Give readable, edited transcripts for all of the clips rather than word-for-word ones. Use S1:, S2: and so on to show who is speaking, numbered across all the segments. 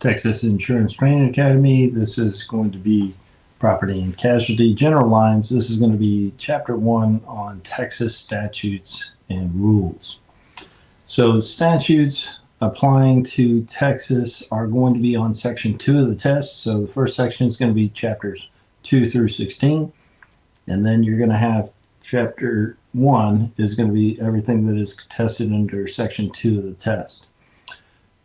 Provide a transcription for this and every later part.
S1: Texas Insurance Training Academy. This is going to be property and casualty general lines. This is going to be chapter 1 on Texas statutes and rules. So statutes applying to Texas are going to be on section 2 of the test. So the first section is going to be chapters 2 through 16. And then you're going to have chapter 1 is going to be everything that is tested under section 2 of the test.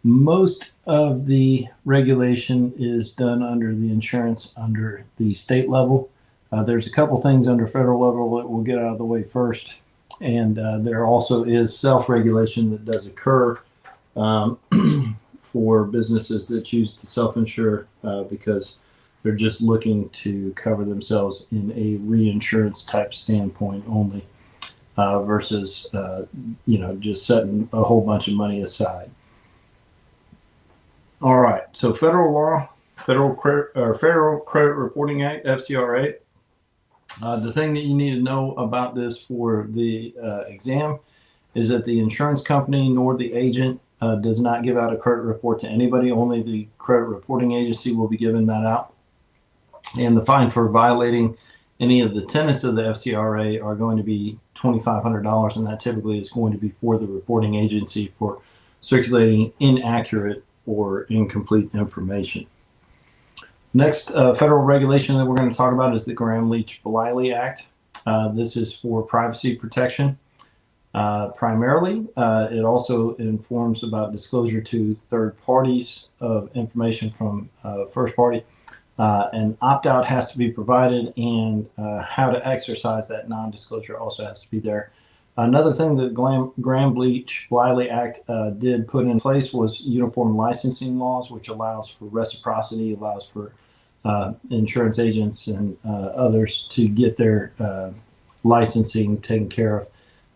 S1: Most of the regulation is done under the insurance under the state level. There's a couple things under federal level that we'll get out of the way first. And there also is self-regulation that does occur for businesses that choose to self-insure because they're just looking to cover themselves in a reinsurance type standpoint only versus, just setting a whole bunch of money aside. All right, so federal law, Federal Credit Reporting Act, FCRA. The thing that you need to know about this for the exam is that the insurance company nor the agent does not give out a credit report to anybody. Only the credit reporting agency will be giving that out. And the fine for violating any of the tenets of the FCRA are going to be $2,500, and that typically is going to be for the reporting agency for circulating inaccurate or incomplete information. Next federal regulation that we're going to talk about is the Gramm-Leach-Bliley Act. This is for privacy protection primarily. It also informs about disclosure to third parties of information from first party. An opt-out has to be provided, and how to exercise that non-disclosure also has to be there. Another thing that Gramm-Leach-Bliley Act did put in place was uniform licensing laws, which allows for reciprocity, allows for insurance agents and others to get their licensing taken care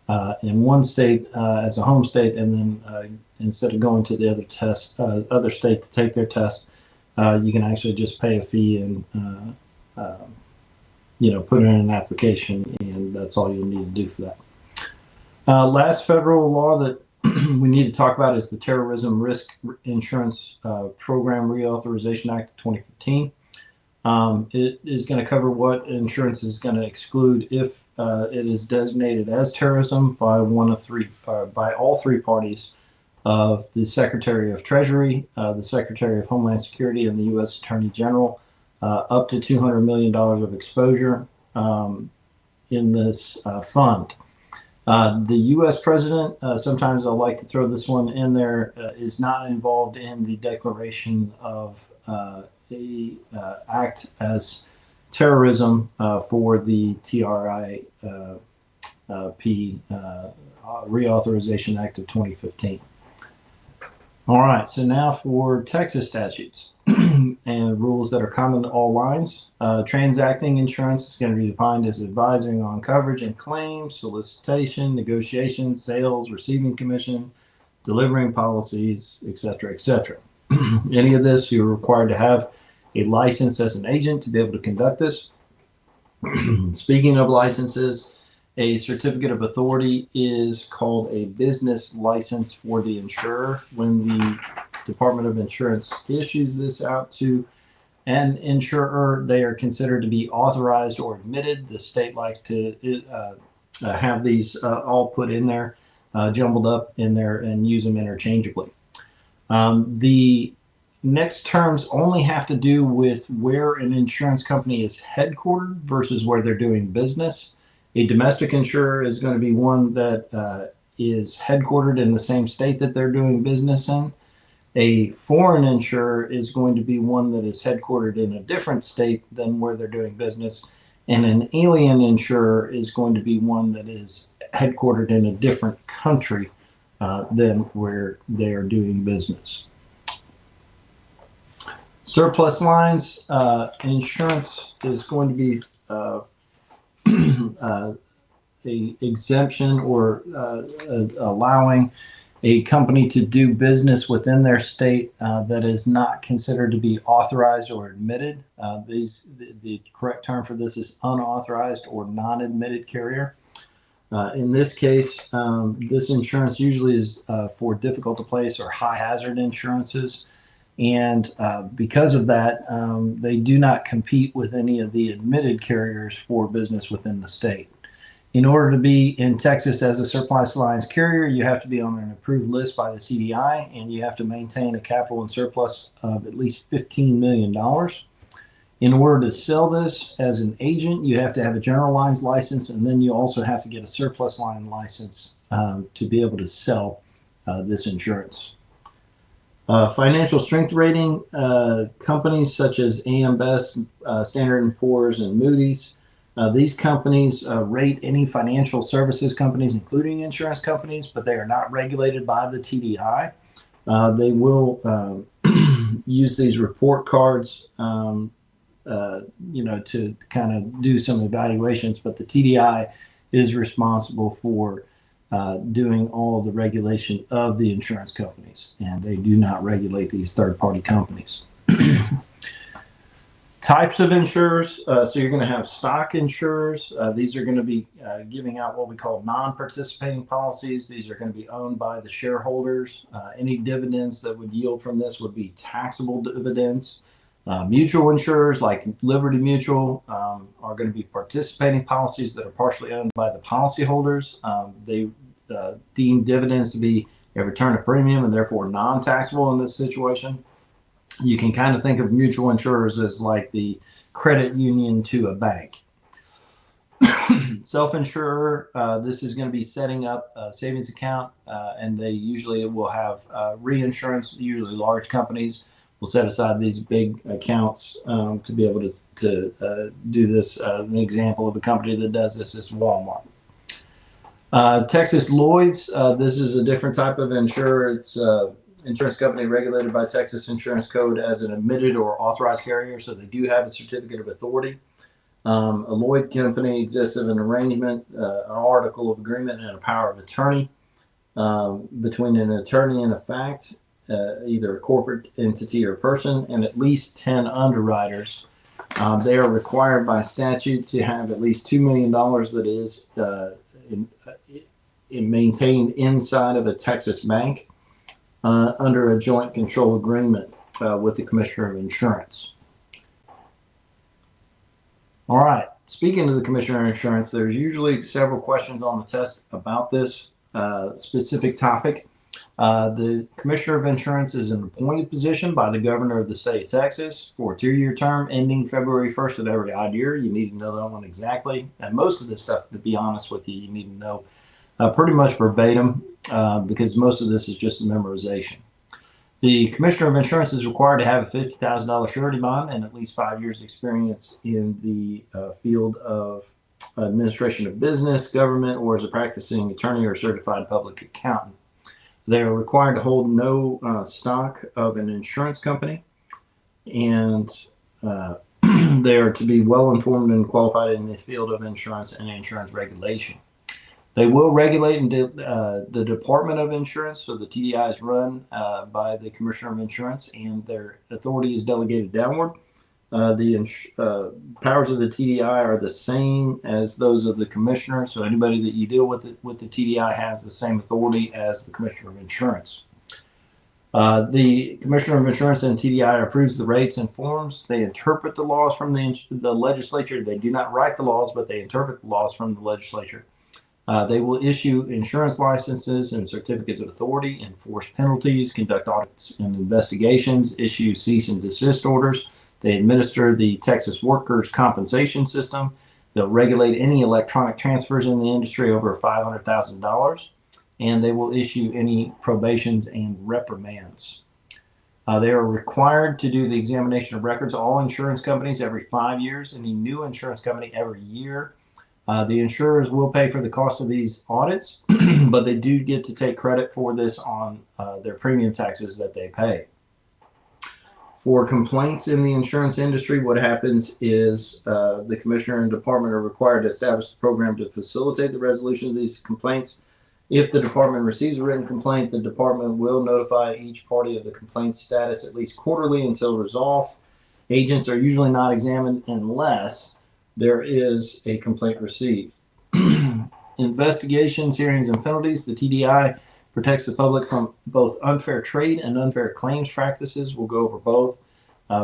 S1: of in one state as a home state, and then instead of going to the other state to take their test, you can actually just pay a fee and put in an application, and that's all you'll need to do for that. Last federal law that we need to talk about is the Terrorism Risk Insurance Program Reauthorization Act of 2015. It is going to cover what insurance is going to exclude if it is designated as terrorism by by all three parties of the Secretary of Treasury, the Secretary of Homeland Security, and the U.S. Attorney General, up to $200 million of exposure in this fund. The U.S. president, sometimes I like to throw this one in there, is not involved in the declaration of a act as terrorism for the TRIP Reauthorization Act of 2015. All right, so now for Texas statutes and rules that are common to all lines. Transacting insurance is going to be defined as advising on coverage and claims, solicitation, negotiation, sales, receiving commission, delivering policies, etc., etc. Any of this, you're required to have a license as an agent to be able to conduct this. Speaking of licenses, a certificate of authority is called a business license for the insurer. When the Department of Insurance issues this out to an insurer, they are considered to be authorized or admitted. The state likes to have these all put in there, jumbled up in there, and use them interchangeably. The next terms only have to do with where an insurance company is headquartered versus where they're doing business. A domestic insurer is going to be one that is headquartered in the same state that they're doing business in. A foreign insurer is going to be one that is headquartered in a different state than where they're doing business. And an alien insurer is going to be one that is headquartered in a different country than where they are doing business. Surplus lines, insurance is going to be a exemption or allowing a company to do business within their state that is not considered to be authorized or admitted. The correct term for this is unauthorized or non-admitted carrier. In this case, this insurance usually is for difficult to place or high hazard insurances. And because of that, they do not compete with any of the admitted carriers for business within the state. In order to be in Texas as a surplus lines carrier, you have to be on an approved list by the TDI, and you have to maintain a capital and surplus of at least $15 million. In order to sell this as an agent, you have to have a general lines license, and then you also have to get a surplus line license to be able to sell this insurance. Financial strength rating companies such as AM Best, Standard & Poor's, and Moody's. These companies rate any financial services companies, including insurance companies, but they are not regulated by the TDI. They will use these report cards, to kind of do some evaluations, but the TDI is responsible for doing all the regulation of the insurance companies, and they do not regulate these third-party companies. Types of insurers. So you're going to have stock insurers. These are going to be giving out what we call non-participating policies. These are going to be owned by the shareholders. Any dividends that would yield from this would be taxable dividends. Mutual insurers like Liberty Mutual are going to be participating policies that are partially owned by the policyholders. They deem dividends to be a return of premium and therefore non-taxable in this situation. You can kind of think of mutual insurers as like the credit union to a bank. Self-insurer, this is going to be setting up a savings account, and they usually will have reinsurance. Usually large companies will set aside these big accounts to be able to do this. An example of a company that does this is Walmart. Texas Lloyd's, this is a different type of insurer. It's insurance company regulated by Texas Insurance Code as an admitted or authorized carrier, so they do have a certificate of authority. A Lloyd company exists of an arrangement, an article of agreement, and a power of attorney between an attorney and a fact, either a corporate entity or person, and at least 10 underwriters. They are required by statute to have at least $2 million that is maintained inside of a Texas bank under a joint control agreement with the Commissioner of Insurance. All right. Speaking of the Commissioner of Insurance, there's usually several questions on the test about this specific topic. The Commissioner of Insurance is an appointed position by the Governor of the state of Texas for a 2-year term ending February 1st of every odd year. You need to know that one exactly. And most of this stuff, to be honest with you, you need to know pretty much verbatim because most of this is just memorization. The Commissioner of Insurance is required to have a $50,000 surety bond and at least 5 years experience in the field of administration of business, government, or as a practicing attorney or certified public accountant. They are required to hold no stock of an insurance company, and they are to be well informed and qualified in the field of insurance and insurance regulation. They will regulate the Department of Insurance, so the TDI is run by the Commissioner of Insurance, and their authority is delegated downward. The powers of the TDI are the same as those of the Commissioner, so anybody that you deal with the TDI has the same authority as the Commissioner of Insurance. The Commissioner of Insurance and TDI approves the rates and forms. They interpret the laws from the legislature. They do not write the laws, but they interpret the laws from the legislature. They will issue insurance licenses and certificates of authority, enforce penalties, conduct audits and investigations, issue cease and desist orders. They administer the Texas Workers' Compensation System. They'll regulate any electronic transfers in the industry over $500,000, and they will issue any probations and reprimands. They are required to do the examination of records. All insurance companies every 5 years, any new insurance company every year. The insurers will pay for the cost of these audits, but they do get to take credit for this on their premium taxes that they pay. For complaints in the insurance industry, what happens is the Commissioner and Department are required to establish a program to facilitate the resolution of these complaints. If the Department receives a written complaint, the Department will notify each party of the complaint status at least quarterly until resolved. Agents are usually not examined unless there is a complaint received. Investigations, hearings, and penalties. The TDI protects the public from both unfair trade and unfair claims practices. We'll go over both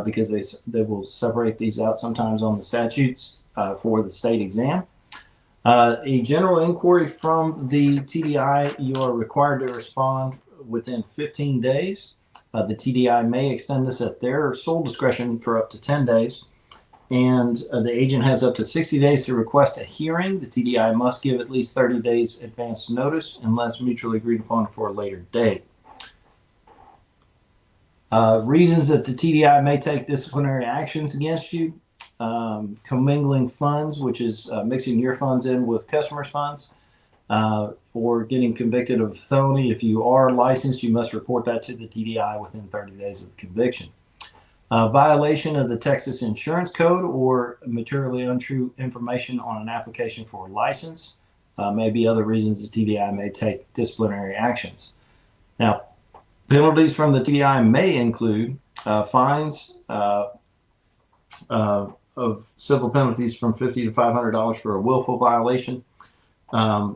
S1: because they will separate these out sometimes on the statutes for the state exam. A general inquiry from the TDI, you are required to respond within 15 days. The TDI may extend this at their sole discretion for up to 10 days. And the agent has up to 60 days to request a hearing. The TDI must give at least 30 days advance notice unless mutually agreed upon for a later date. Reasons that the TDI may take disciplinary actions against you: commingling funds, which is mixing your funds in with customers' funds, or getting convicted of felony. If you are licensed, you must report that to the TDI within 30 days of the conviction. Violation of the Texas Insurance Code or materially untrue information on an application for a license may be other reasons the TDI may take disciplinary actions. Now, penalties from the TDI may include fines of civil penalties from $50 to $500 for a willful violation.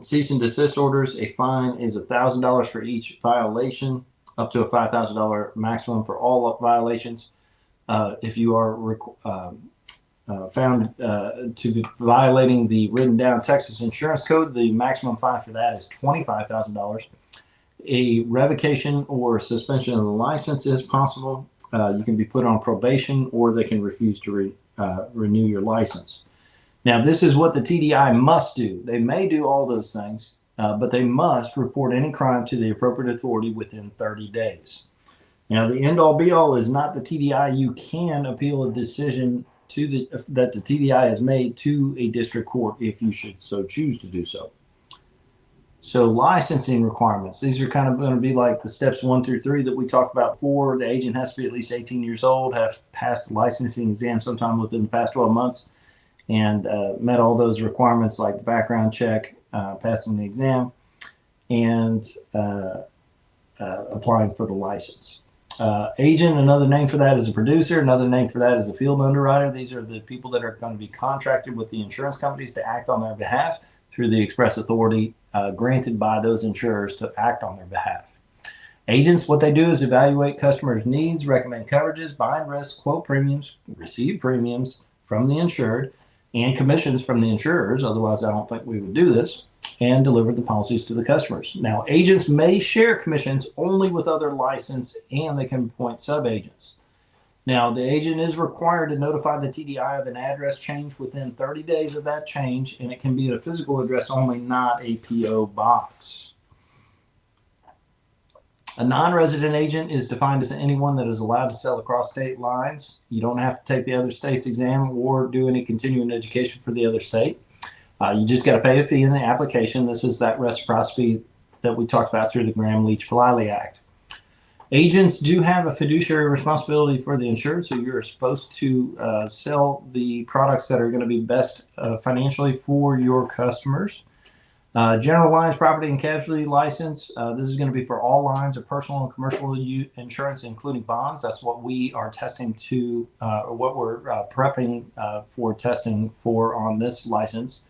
S1: Cease and desist orders, a fine is $1,000 for each violation, up to a $5,000 maximum for all violations. If you are found to be violating the written down Texas Insurance Code, the maximum fine for that is $25,000. A revocation or suspension of the license is possible. You can be put on probation, or they can refuse to renew your license. Now, this is what the TDI must do. They may do all those things, but they must report any crime to the appropriate authority within 30 days. Now, the end-all be-all is not the TDI. You can appeal a decision that the TDI has made to a district court if you should so choose to do so. So licensing requirements. These are kind of going to be like the steps 1 through 3 that we talked about before. The agent has to be at least 18 years old, have passed the licensing exam sometime within the past 12 months, and met all those requirements like the background check, passing the exam, and applying for the license. Agent, another name for that is a producer. Another name for that is a field underwriter. These are the people that are going to be contracted with the insurance companies to act on their behalf through the express authority granted by those insurers to act on their behalf. Agents, what they do is evaluate customers' needs, recommend coverages, bind risks, quote premiums, receive premiums from the insured, and commissions from the insurers. Otherwise, I don't think we would do this, and deliver the policies to the customers. Now, agents may share commissions only with other licensed, and they can appoint sub-agents. Now, the agent is required to notify the TDI of an address change within 30 days of that change, and it can be at a physical address only, not a PO box. A non-resident agent is defined as anyone that is allowed to sell across state lines. You don't have to take the other state's exam or do any continuing education for the other state. You just got to pay a fee in the application. This is that reciprocity that we talked about through the Graham-Leach-Bliley Act. Agents do have a fiduciary responsibility for the insured, so you're supposed to sell the products that are going to be best financially for your customers. General lines, property and casualty license. This is going to be for all lines of personal and commercial insurance, including bonds. That's what we are testing to, or what we're prepping for testing for on this license.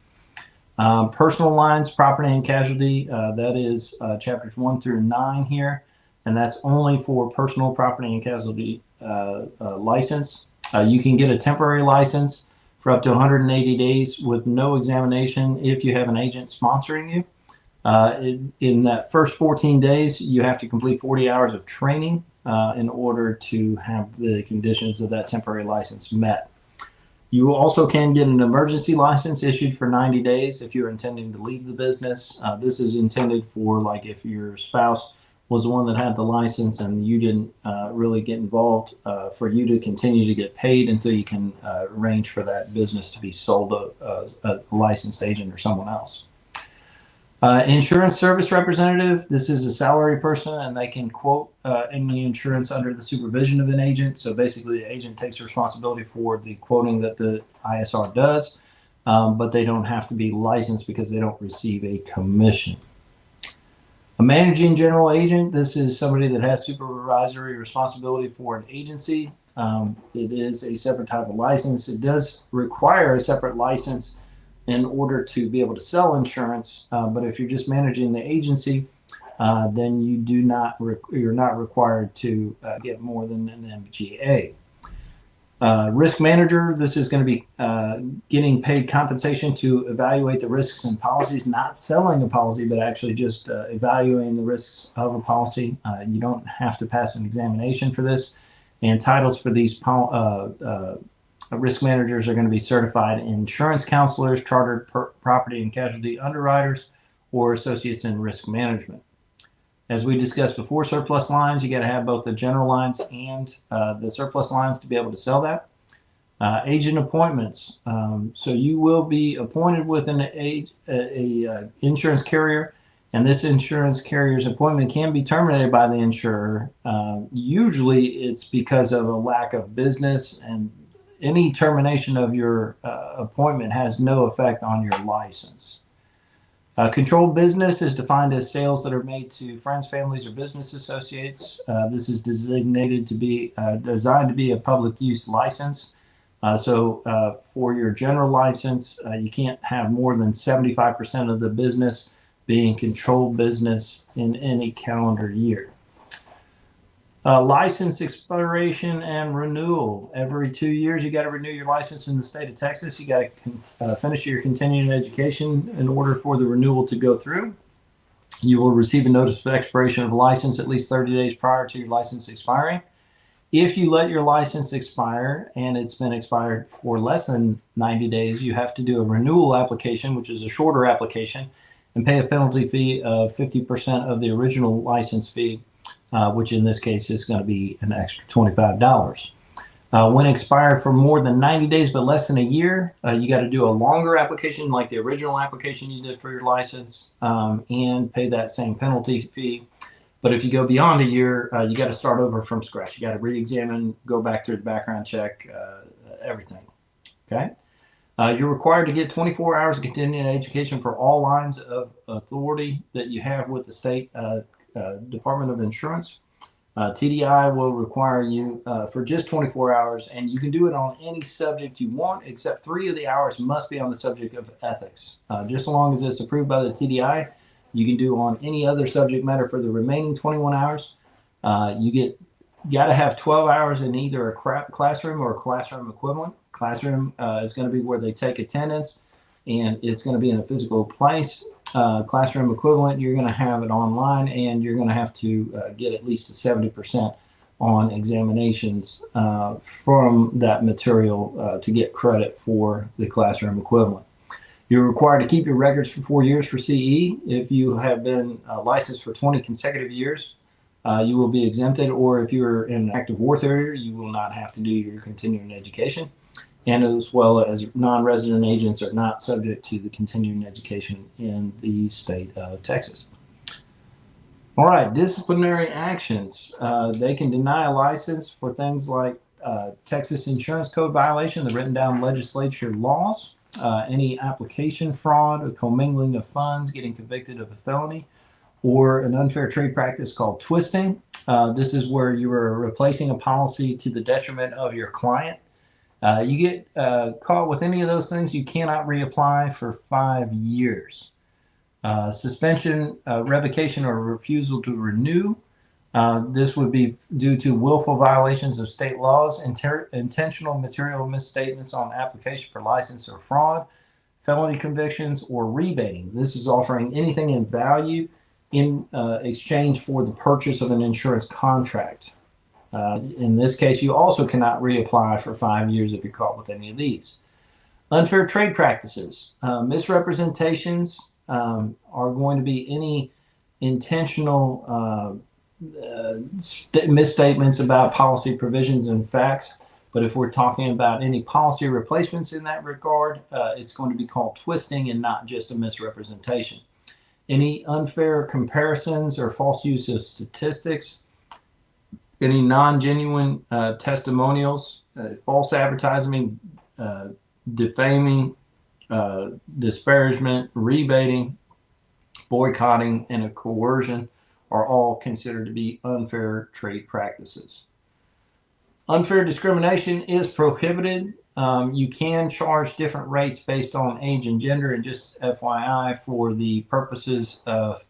S1: Personal lines, property and casualty, that is chapters 1 through 9 here, and that's only for personal property and casualty license. You can get a temporary license for up to 180 days with no examination if you have an agent sponsoring you. In that first 14 days, you have to complete 40 hours of training in order to have the conditions of that temporary license met. You also can get an emergency license issued for 90 days if you're intending to leave the business. This is intended for, like, if your spouse was the one that had the license and you didn't really get involved, for you to continue to get paid until you can arrange for that business to be sold to a licensed agent or someone else. Insurance service representative, this is a salary person, and they can quote any insurance under the supervision of an agent. So basically, the agent takes responsibility for the quoting that the ISR does, but they don't have to be licensed because they don't receive a commission. A managing general agent, this is somebody that has supervisory responsibility for an agency. It is a separate type of license. It does require a separate license in order to be able to sell insurance, but if you're just managing the agency, then you're not required to get more than an MGA. Risk manager, this is going to be getting paid compensation to evaluate the risks in policies, not selling a policy, but actually just evaluating the risks of a policy. You don't have to pass an examination for this. And titles for these risk managers are going to be certified insurance counselors, chartered property and casualty underwriters, or associates in risk management. As we discussed before, surplus lines, you got to have both the general lines and the surplus lines to be able to sell that. Agent appointments. So you will be appointed with an insurance carrier, and this insurance carrier's appointment can be terminated by the insurer. Usually it's because of a lack of business, and any termination of your appointment has no effect on your license. Controlled business is defined as sales that are made to friends, families, or business associates. This is designed to be a public use license. So for your general license, you can't have more than 75% of the business being controlled business in any calendar year. License expiration and renewal. Every 2 years, you got to renew your license in the state of Texas. You got to finish your continuing education in order for the renewal to go through. You will receive a notice of expiration of a license at least 30 days prior to your license expiring. If you let your license expire and it's been expired for less than 90 days, you have to do a renewal application, which is a shorter application, and pay a penalty fee of 50% of the original license fee, which in this case is going to be an extra $25. When expired for more than 90 days but less than a year, you got to do a longer application like the original application you did for your license, and pay that same penalty fee. But if you go beyond a year, you got to start over from scratch. You got to re-examine, go back through the background check, everything. Okay. You're required to get 24 hours of continuing education for all lines of authority that you have with the state Department of Insurance. TDI will require you for just 24 hours, and you can do it on any subject you want, except 3 of the hours must be on the subject of ethics. Just as long as it's approved by the TDI, you can do on any other subject matter for the remaining 21 hours. You got to have 12 hours in either a classroom or a classroom equivalent. Classroom is going to be where they take attendance, and it's going to be in a physical place. Classroom equivalent, you're going to have it online, and you're going to have to get at least a 70% on examinations from that material to get credit for the classroom equivalent. You're required to keep your records for 4 years for CE. If you have been licensed for 20 consecutive years, you will be exempted, or if you're in an active war theater, you will not have to do your continuing education. And as well as non-resident agents are not subject to the continuing education in the state of Texas. All right, disciplinary actions. They can deny a license for things like Texas Insurance Code violation, the written down legislature laws, any application fraud or commingling of funds, getting convicted of a felony, or an unfair trade practice called twisting. This is where you are replacing a policy to the detriment of your client. You get caught with any of those things, you cannot reapply for 5 years. Suspension, revocation, or refusal to renew. This would be due to willful violations of state laws, intentional material misstatements on application for license or fraud, felony convictions, or rebating. This is offering anything in value in exchange for the purchase of an insurance contract. In this case, you also cannot reapply for 5 years if you're caught with any of these. Unfair trade practices. Misrepresentations are going to be any intentional misstatements about policy provisions and facts. But if we're talking about any policy replacements in that regard, it's going to be called twisting and not just a misrepresentation. Any unfair comparisons or false use of statistics, any non-genuine testimonials, false advertising, defaming, disparagement, rebating, boycotting, and a coercion are all considered to be unfair trade practices. Unfair discrimination is prohibited. You can charge different rates based on age and gender, and just FYI, for the purposes of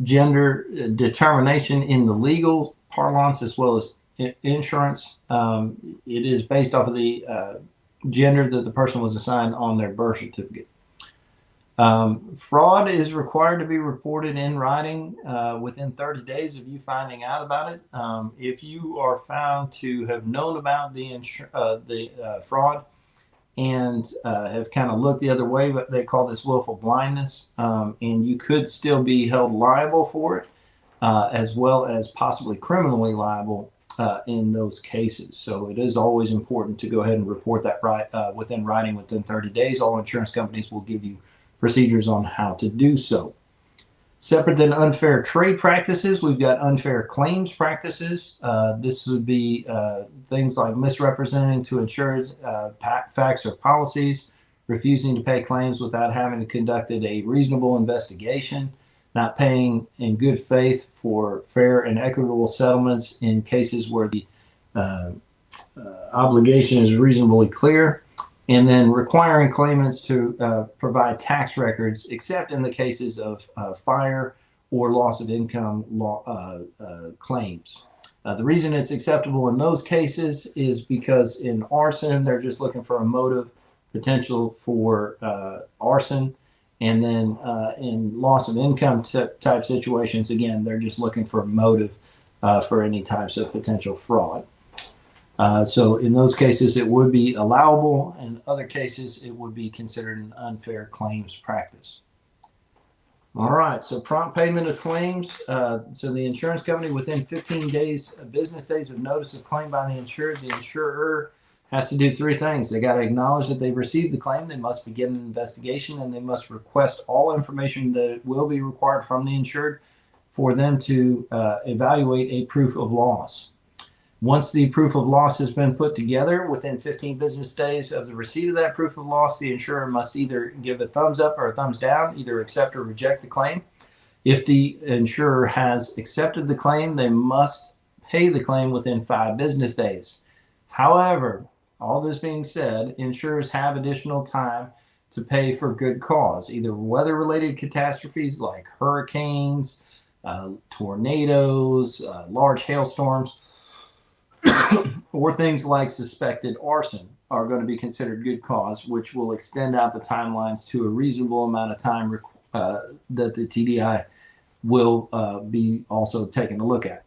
S1: Gender determination in the legal parlance as well as insurance. It is based off of the gender that the person was assigned on their birth certificate. Fraud is required to be reported in writing within 30 days of you finding out about it. If you are found to have known about the fraud and have kind of looked the other way, but they call this willful blindness, and you could still be held liable for it, as well as possibly criminally liable in those cases. So it is always important to go ahead and report that within writing within 30 days. All insurance companies will give you procedures on how to do so. Separate than unfair trade practices, we've got unfair claims practices. This would be things like misrepresenting to insurers facts or policies, refusing to pay claims without having conducted a reasonable investigation, not paying in good faith for fair and equitable settlements in cases where the obligation is reasonably clear, and then requiring claimants to provide tax records, except in the cases of fire or loss of income claims. The reason it's acceptable in those cases is because in arson, they're just looking for a motive potential for arson. And then in loss of income type situations, again, they're just looking for motive for any types of potential fraud. So in those cases, it would be allowable. In other cases, it would be considered an unfair claims practice. All right, so prompt payment of claims. So the insurance company, within 15 business days of notice of claim by the insurer has to do three things. They got to acknowledge that they've received the claim. They must begin an investigation, and they must request all information that will be required from the insured for them to evaluate a proof of loss. Once the proof of loss has been put together, within 15 business days of the receipt of that proof of loss, the insurer must either give a thumbs up or a thumbs down, either accept or reject the claim. If the insurer has accepted the claim, they must pay the claim within 5 business days. However, all this being said, insurers have additional time to pay for good cause, either weather-related catastrophes like hurricanes, tornadoes, large hailstorms, or things like suspected arson are going to be considered good cause, which will extend out the timelines to a reasonable amount of time that the TDI will be also taking a look at.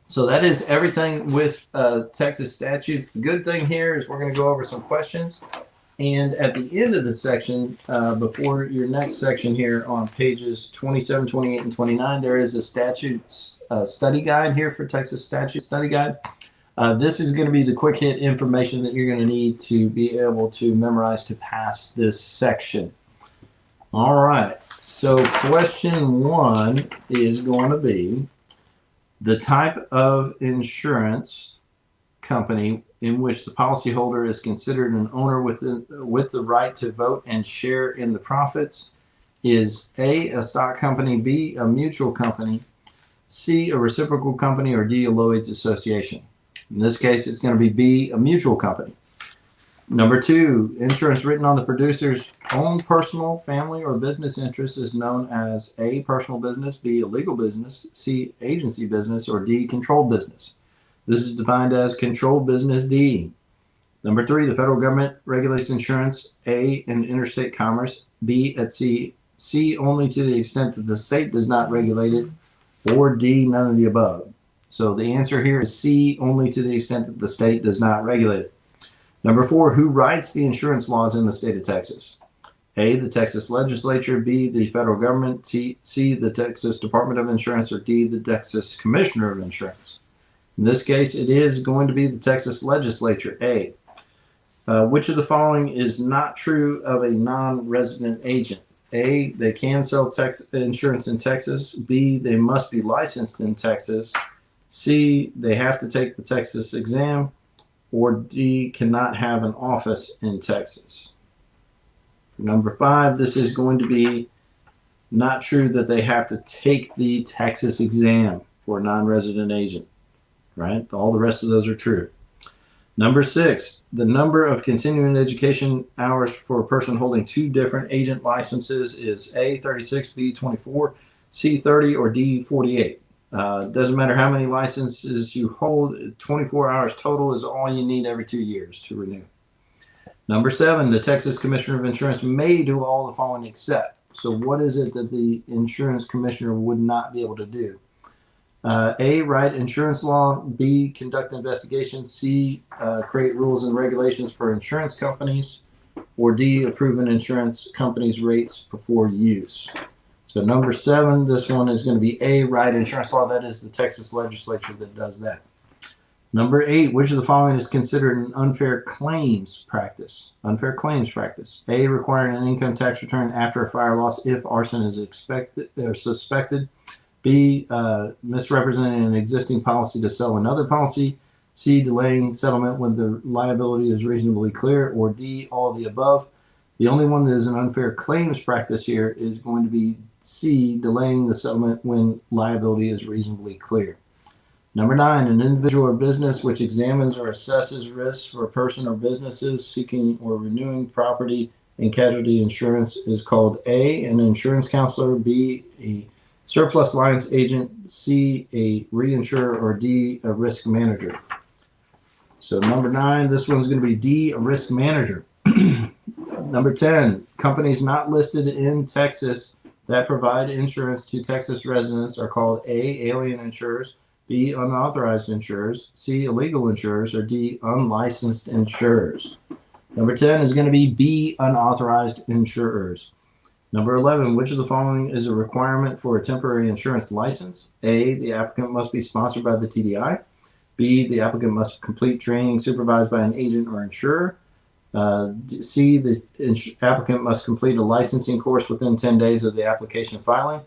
S1: So that is everything with Texas statutes. The good thing here is we're going to go over some questions. And at the end of the section, before your next section here on pages 27, 28, and 29, there is a statutes study guide here for Texas statute study guide. This is going to be the quick hit information that you're going to need to be able to memorize to pass this section. All right. So question 1 is going to be the type of insurance company in which the policyholder is considered an owner with the right to vote and share in the profits is A, a stock company, B, a mutual company, C, a reciprocal company, or D, a Lloyd's association. In this case, it's going to be B, a mutual company. Number 2, insurance written on the producer's own personal, family, or business interest is known as A, personal business, B, a legal business, C, agency business, or D, controlled business. This is defined as controlled business D. Number 3, the federal government regulates insurance, A, in interstate commerce, B, at sea, C, only to the extent that the state does not regulate it, or D, none of the above. So the answer here is C, only to the extent that the state does not regulate it. Number 4, who writes the insurance laws in the state of Texas? A, the Texas legislature, B, the federal government, C, the Texas Department of Insurance, or D, the Texas Commissioner of Insurance. In this case, it is going to be the Texas legislature, A. Which of the following is not true of a non-resident agent? A, they can sell insurance in Texas. B, they must be licensed in Texas. C, they have to take the Texas exam. Or D, cannot have an office in Texas. For number 5, this is going to be not true that they have to take the Texas exam for a non-resident agent, right? All the rest of those are true. Number 6, the number of continuing education hours for a person holding 2 different agent licenses is A, 36, B, 24, C, 30, or D, 48. Doesn't matter how many licenses you hold, 24 hours total is all you need every 2 years to renew. Number 7, the Texas Commissioner of Insurance may do all the following except. So what is it that the insurance commissioner would not be able to do? A, write insurance law. B, conduct investigations. C, create rules and regulations for insurance companies. Or D, approve an insurance company's rates before use. So number 7, this one is going to be A, write insurance law. That is the Texas legislature that does that. Number 8, which of the following is considered an unfair claims practice? Unfair claims practice. A, requiring an income tax return after a fire loss if arson is expected or suspected. B, misrepresenting an existing policy to sell another policy. C, delaying settlement when the liability is reasonably clear. Or D, all of the above. The only one that is an unfair claims practice here is going to be C, delaying the settlement when liability is reasonably clear. Number 9, an individual or business which examines or assesses risks for a person or businesses seeking or renewing property and casualty insurance is called A, an insurance counselor, B, a surplus lines agent, C, a reinsurer, or D, a risk manager. So number 9, this one's going to be D, a risk manager. Number 10, companies not listed in Texas that provide insurance to Texas residents are called A, alien insurers, B, unauthorized insurers, C, illegal insurers, or D, unlicensed insurers. Number 10 is going to be B, unauthorized insurers. Number 11, which of the following is a requirement for a temporary insurance license? A, the applicant must be sponsored by the TDI. B, the applicant must complete training supervised by an agent or insurer. C, the applicant must complete a licensing course within 10 days of the application filing.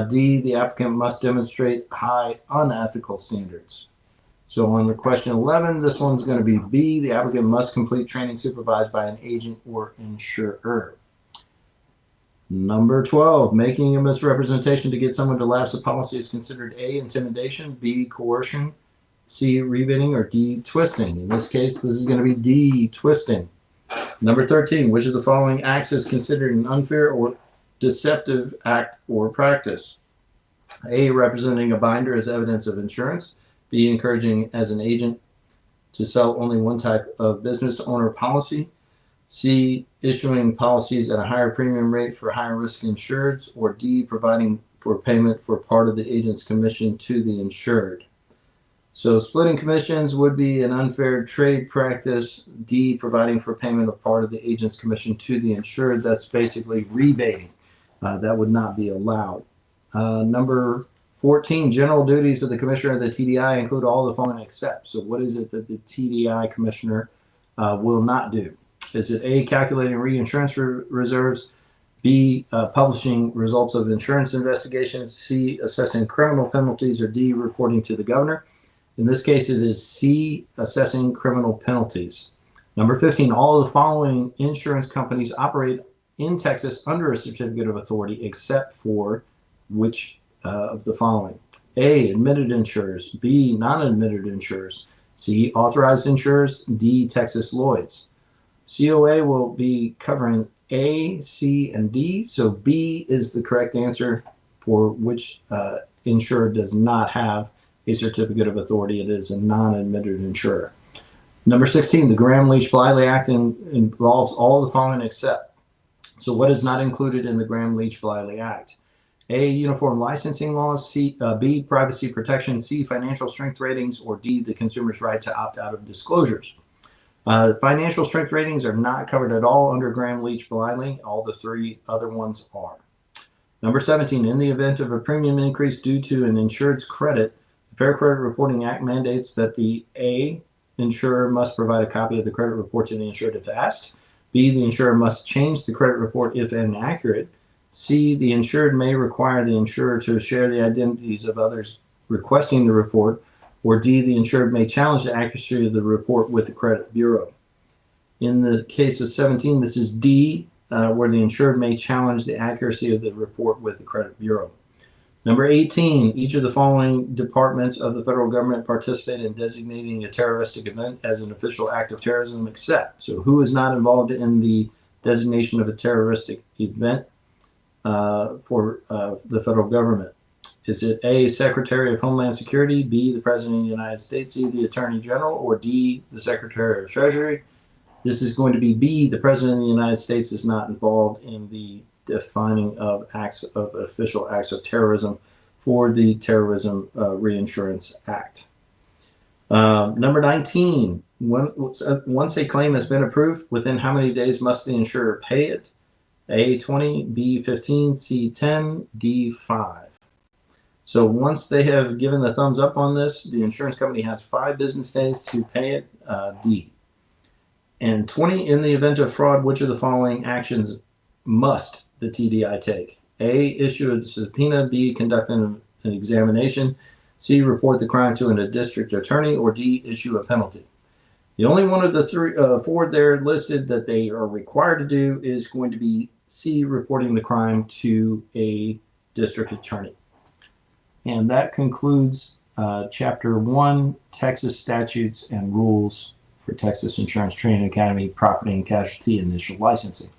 S1: D, the applicant must demonstrate high unethical standards. So on the question 11, this one's going to be B, the applicant must complete training supervised by an agent or insurer. Number 12, making a misrepresentation to get someone to lapse a policy is considered A, intimidation, B, coercion, C, rebidding, or D, twisting. In this case, this is going to be D, twisting. Number 13, which of the following acts is considered an unfair or deceptive act or practice? A, representing a binder as evidence of insurance. B, encouraging as an agent to sell only one type of business owner policy. C, issuing policies at a higher premium rate for higher risk insureds. Or D, providing for payment for part of the agent's commission to the insured. So splitting commissions would be an unfair trade practice. D, providing for payment of part of the agent's commission to the insured. That's basically rebating. That would not be allowed. Number 14, general duties of the commissioner of the TDI include all the following except. So what is it that the TDI commissioner will not do? Is it A, calculating reinsurance reserves, B, publishing results of insurance investigations, C, assessing criminal penalties, or D, reporting to the governor? In this case, it is C, assessing criminal penalties. Number 15, all of the following insurance companies operate in Texas under a certificate of authority except for which of the following? A, admitted insurers, B, non-admitted insurers, C, authorized insurers, D, Texas Lloyd's. COA will be covering A, C, and D, so B is the correct answer for which insurer does not have a certificate of authority. It is a non-admitted insurer. Number 16, the Graham-Leach-Bliley Act involves all the following except. So what is not included in the Graham-Leach-Bliley Act? A, uniform licensing laws, B, privacy protection, C, financial strength ratings, or D, the consumer's right to opt out of disclosures. Financial strength ratings are not covered at all under Graham-Leach-Bliley. All the 3 other ones are. Number 17, in the event of a premium increase due to an insured's credit, the Fair Credit Reporting Act mandates that the A, insurer must provide a copy of the credit report to the insured if asked. B, the insurer must change the credit report if inaccurate. C, the insured may require the insurer to share the identities of others requesting the report. Or D, the insured may challenge the accuracy of the report with the credit bureau. In the case of 17, this is D, where the insured may challenge the accuracy of the report with the credit bureau. Number 18, each of the following departments of the federal government participate in designating a terroristic event as an official act of terrorism except. So who is not involved in the designation of a terroristic event for the federal government? Is it A, Secretary of Homeland Security, B, the President of the United States, C, the Attorney General, or D, the Secretary of Treasury? This is going to be B, the President of the United States is not involved in the defining of acts of official acts of terrorism for the Terrorism Reinsurance Act. Number 19, once a claim has been approved, within how many days must the insurer pay it? A, 20, B, 15, C, 10, D, 5. So once they have given the thumbs up on this, the insurance company has 5 business days to pay it, D. And 20, in the event of fraud, which of the following actions must the TDI take? A, issue a subpoena, B, conduct an examination, C, report the crime to a district attorney, or D, issue a penalty. The only one of the 4 there listed that they are required to do is going to be C, reporting the crime to a district attorney. And that concludes Chapter 1, Texas Statutes and Rules for Texas Insurance Training Academy Property and Casualty Initial Licensing.